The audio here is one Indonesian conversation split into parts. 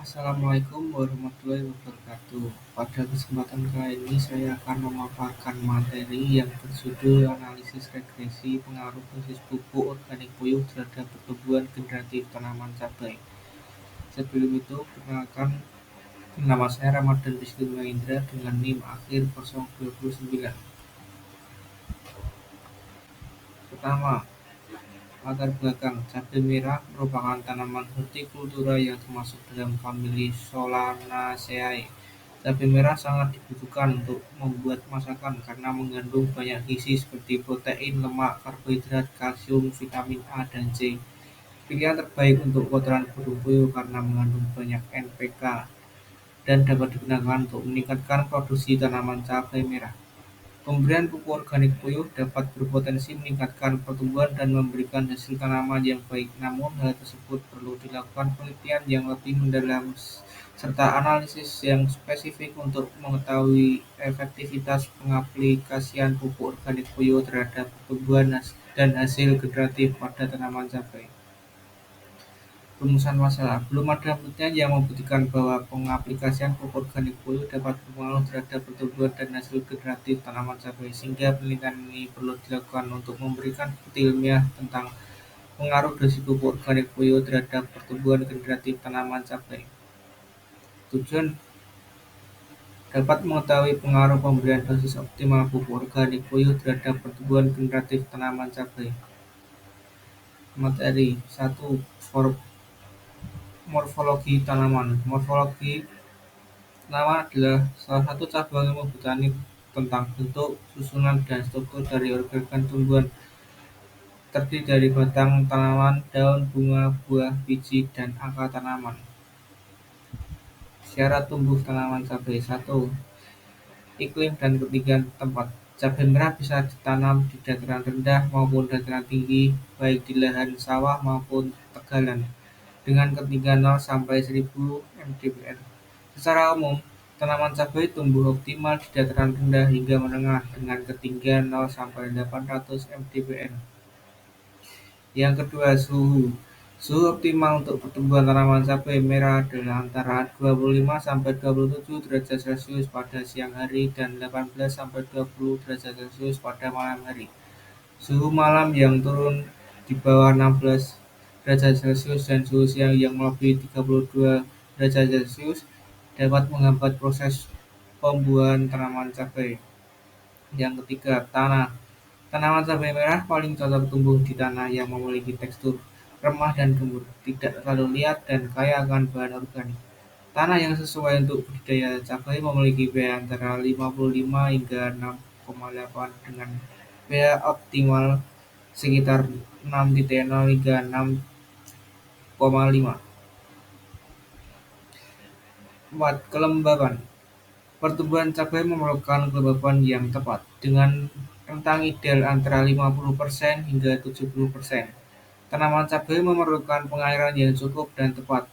Assalamualaikum warahmatullahi wabarakatuh. Pada kesempatan kali ini saya akan memaparkan materi yang berjudul analisis regresi pengaruh dosis pupuk organik puyuh terhadap pertumbuhan generatif tanaman cabai. Sebelum itu, perkenalkan, nama saya Ramadan Rizky Indra dengan NIM akhir 029. Pertama, latar belakang. Cabai merah merupakan tanaman hortikultura yang termasuk dalam famili Solanaceae. Cabai merah sangat dibutuhkan untuk membuat masakan karena mengandung banyak gizi seperti protein, lemak, karbohidrat, kalsium, vitamin A dan C. Pilihan terbaik untuk kotoran burung puyuh karena mengandung banyak NPK dan dapat digunakan untuk meningkatkan produksi tanaman cabai merah. Pemberian pupuk organik puyuh dapat berpotensi meningkatkan pertumbuhan dan memberikan hasil tanaman yang baik, namun hal tersebut perlu dilakukan penelitian yang lebih mendalam serta analisis yang spesifik untuk mengetahui efektivitas pengaplikasian pupuk organik puyuh terhadap pertumbuhan dan hasil generatif pada tanaman cabai. Rumusan masalah. Belum ada penelitian yang membuktikan bahwa pengaplikasian pupuk organik puyuh dapat berpengaruh terhadap pertumbuhan dan hasil generatif tanaman cabai, sehingga penelitian ini perlu dilakukan untuk memberikan bukti ilmiah tentang pengaruh dosis pupuk organik puyuh terhadap pertumbuhan generatif tanaman cabai. Tujuan dapat mengetahui pengaruh pemberian dosis optimal pupuk organik puyuh terhadap pertumbuhan generatif tanaman cabai. Materi 1. Morfologi tanaman. Morfologi tanaman adalah salah satu cabang ilmu botani tentang bentuk, susunan, dan struktur dari organ tumbuhan, terdiri dari batang tanaman, daun, bunga, buah, biji, dan akar tanaman. Syarat tumbuh tanaman cabai. 1. Iklim dan ketinggian tempat. Cabai merah bisa ditanam di dataran rendah maupun dataran tinggi, baik di lahan sawah maupun tegalan, dengan ketinggian 0 sampai 1000 mdpl. Secara umum, tanaman cabai tumbuh optimal di dataran rendah hingga menengah dengan ketinggian 0 sampai 800 mdpl. Yang kedua, suhu. Suhu optimal untuk pertumbuhan tanaman cabai merah adalah antara 25 sampai 27 derajat Celcius pada siang hari dan 18 sampai 20 derajat Celcius pada malam hari. Suhu malam yang turun di bawah 16 derajat Celcius dan suhu siang yang melebihi 32 derajat Celcius dapat menghambat proses pembuahan tanaman cabai. Yang ketiga, tanah. Tanaman cabai merah paling cocok tumbuh di tanah yang memiliki tekstur remah dan gembur, tidak terlalu liat dan kaya akan bahan organik. Tanah yang sesuai untuk budidaya cabai memiliki pH antara 55 hingga 6,8 dengan pH optimal sekitar 6,0 hingga 6,5. 4. Kelembaban. Pertumbuhan cabai memerlukan kelembaban yang tepat, dengan rentang ideal antara 50% hingga 70%. Tanaman cabai memerlukan pengairan yang cukup dan tepat.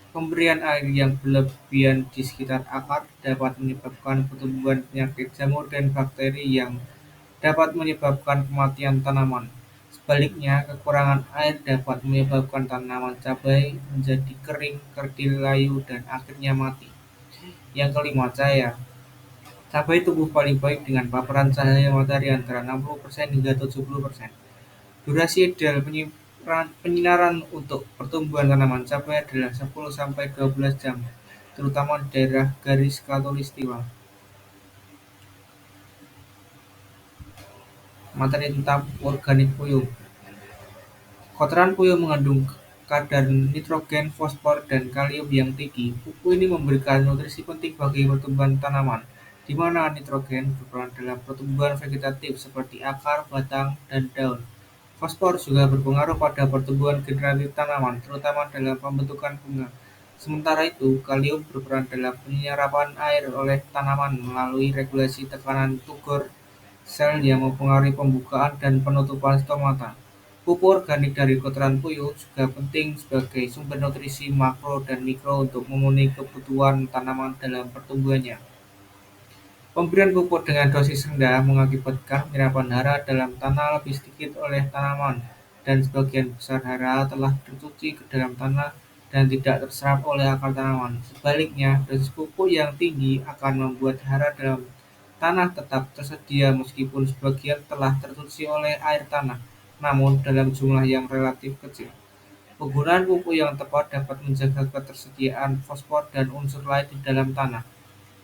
Pemberian air yang berlebihan di sekitar akar dapat menyebabkan pertumbuhan penyakit jamur dan bakteri yang dapat menyebabkan kematian tanaman. Sebaliknya, kekurangan air dapat menyebabkan tanaman cabai menjadi kering, kerdil, layu, dan akhirnya mati. Yang kelima, cahaya. Cabai tumbuh paling baik dengan paparan cahaya matahari antara 60% hingga 70%. Durasi ideal penyinaran untuk pertumbuhan tanaman cabai adalah 10 sampai 12 jam, terutama di daerah garis khatulistiwa. Materi tentang organik puyuh. Kotoran puyuh mengandung kadar nitrogen, fosfor, dan kalium yang tinggi. Pupuk ini memberikan nutrisi penting bagi pertumbuhan tanaman, di mana nitrogen berperan dalam pertumbuhan vegetatif seperti akar, batang, dan daun. Fosfor juga berpengaruh pada pertumbuhan generatif tanaman, terutama dalam pembentukan bunga. Sementara itu, kalium berperan dalam penyerapan air oleh tanaman melalui regulasi tekanan tugor sel yang mempengaruhi pembukaan dan penutupan stomata. Pupuk organik dari kotoran puyuh juga penting sebagai sumber nutrisi makro dan mikro untuk memenuhi kebutuhan tanaman dalam pertumbuhannya. Pemberian pupuk dengan dosis rendah mengakibatkan penyerapan hara dalam tanah lebih sedikit oleh tanaman, dan sebagian besar hara telah tercuci ke dalam tanah dan tidak terserap oleh akar tanaman. Sebaliknya, dosis pupuk yang tinggi akan membuat hara dalam tanah tetap tersedia meskipun sebagian telah tertutupi oleh air tanah, namun dalam jumlah yang relatif kecil. Penggunaan pupuk yang tepat dapat menjaga ketersediaan fosfor dan unsur lain di dalam tanah.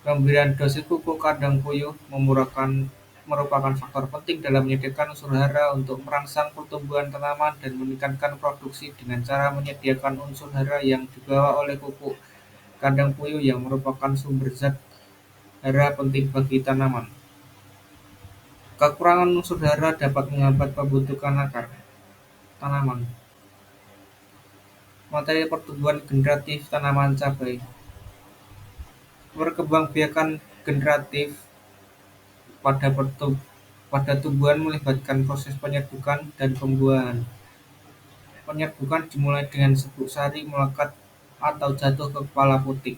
Pemberian dosis pupuk kandang puyuh merupakan faktor penting dalam menyediakan unsur hara untuk merangsang pertumbuhan tanaman dan meningkatkan produksi dengan cara menyediakan unsur hara yang dibawa oleh pupuk kandang puyuh yang merupakan sumber zat hara penting bagi tanaman. Kekurangan unsur hara dapat menghambat pembentukan akar tanaman. Materi pertumbuhan generatif tanaman cabai. Perkembangbiakan generatif pada tumbuhan melibatkan proses penyerbukan dan pembuahan. Penyerbukan dimulai dengan serbuk sari melekat atau jatuh ke kepala putik.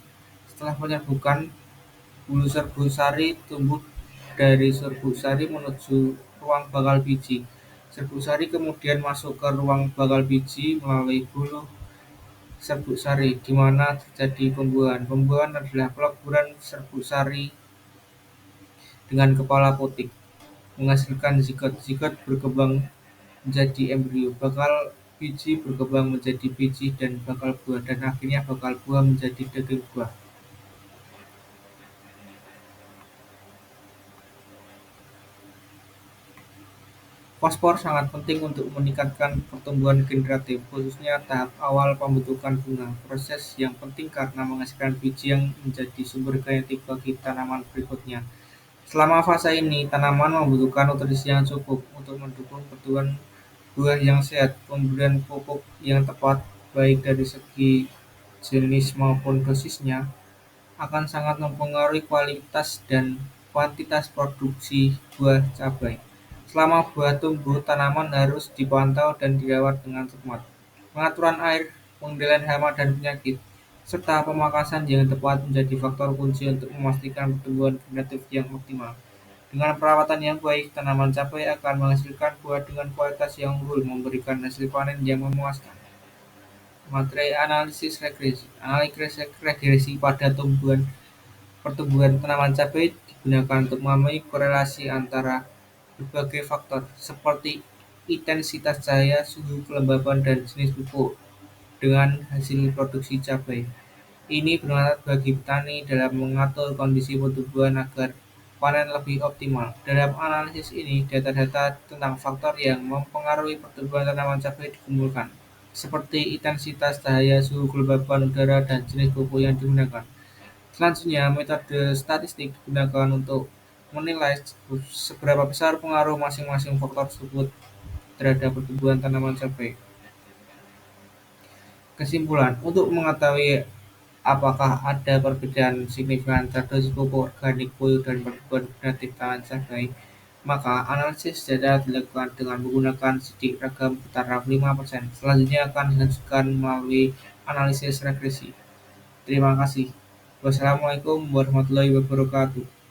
Setelah penyerbukan, bulu serbuk sari tumbuh dari serbuk sari menuju ruang bakal biji. Serbuk sari kemudian masuk ke ruang bakal biji melalui bulu serbuk sari, di mana terjadi pembuahan. Pembuahan adalah peleburan serbuk sari dengan kepala putik, menghasilkan zigot. Zigot berkembang menjadi embrio, bakal biji berkembang menjadi biji dan bakal buah, dan akhirnya bakal buah menjadi daging buah. Fosfor sangat penting untuk meningkatkan pertumbuhan generatif, khususnya tahap awal pembentukan bunga. Proses yang penting karena menghasilkan biji yang menjadi sumber genetik bagi tanaman berikutnya. Selama fase ini, tanaman membutuhkan nutrisi yang cukup untuk mendukung pertumbuhan buah yang sehat. Pemberian pupuk yang tepat, baik dari segi jenis maupun dosisnya, akan sangat mempengaruhi kualitas dan kuantitas produksi buah cabai. Selama buah tumbuh, tanaman harus dipantau dan dirawat dengan cermat. Pengaturan air, pengendalian hama dan penyakit, serta pemangkasan yang tepat menjadi faktor kunci untuk memastikan pertumbuhan generatif yang optimal. Dengan perawatan yang baik, tanaman cabai akan menghasilkan buah dengan kualitas yang unggul, memberikan hasil panen yang memuaskan. Materi analisis regresi. Analisis regresi pada pertumbuhan tanaman cabai digunakan untuk memahami korelasi antara berbagai faktor seperti intensitas cahaya, suhu, kelembaban, dan jenis pupuk dengan hasil produksi cabai. Ini bermanfaat bagi petani dalam mengatur kondisi pertumbuhan agar panen lebih optimal. Dalam analisis ini, data-data tentang faktor yang mempengaruhi pertumbuhan tanaman cabai dikumpulkan, seperti intensitas cahaya, suhu, kelembaban udara, dan jenis pupuk yang digunakan. Selanjutnya, metode statistik digunakan untuk menilai seberapa besar pengaruh masing-masing faktor tersebut terhadap pertumbuhan tanaman cabai. Kesimpulan, untuk mengetahui apakah ada perbedaan signifikan antara dosis pupuk organik puyuh dan pertumbuhan genetik tanaman cabai, maka analisis data dilakukan dengan menggunakan sidik ragam bertaraf 5%. Selanjutnya akan dilanjutkan melalui analisis regresi. Terima kasih. Wassalamualaikum warahmatullahi wabarakatuh.